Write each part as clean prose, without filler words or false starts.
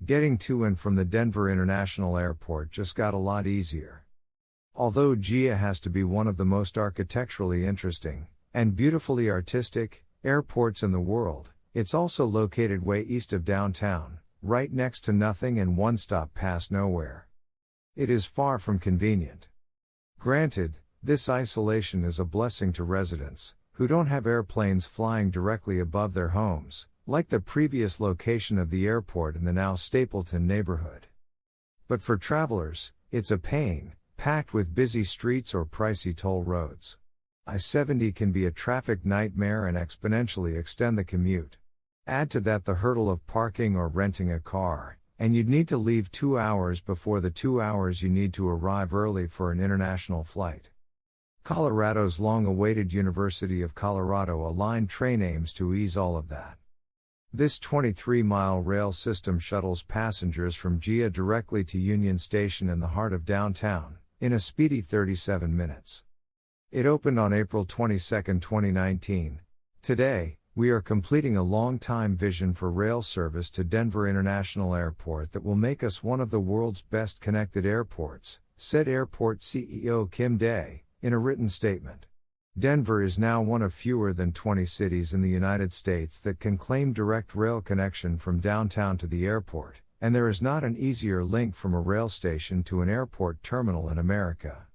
Getting to and from the Denver International Airport just got a lot easier. Although GIA has to be one of the most architecturally interesting, and beautifully artistic, airports in the world, it's also located way east of downtown, right next to nothing and one stop past nowhere. It is far from convenient. Granted, this isolation is a blessing to residents, who don't have airplanes flying directly above their homes, like the previous location of the airport in the now-Stapleton neighborhood. But for travelers, it's a pain, packed with busy streets or pricey toll roads. I-70 can be a traffic nightmare and exponentially extend the commute. Add to that the hurdle of parking or renting a car, and you'd need to leave 2 hours before the 2 hours you need to arrive early for an international flight. Colorado's long-awaited University of Colorado aligned train aims to ease all of that. This 23-mile rail system shuttles passengers from GIA directly to Union Station in the heart of downtown, in a speedy 37 minutes. It opened on April 22, 2019. Today, we are completing a long-time vision for rail service to Denver International Airport that will make us one of the world's best connected airports, said airport CEO Kim Day, in a written statement. Denver is now one of fewer than 20 cities in the United States that can claim direct rail connection from downtown to the airport, and there is not an easier link from a rail station to an airport terminal in America.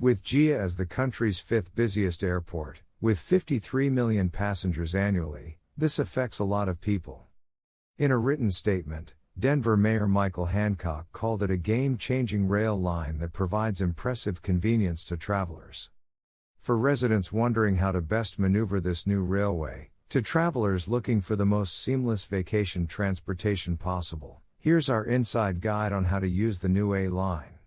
With GIA as the country's fifth busiest airport, with 53 million passengers annually, this affects a lot of people. In a written statement, Denver Mayor Michael Hancock called it a game-changing rail line that provides impressive convenience to travelers. For residents wondering how to best maneuver this new railway, to travelers looking for the most seamless vacation transportation possible, here's our inside guide on how to use the new A line.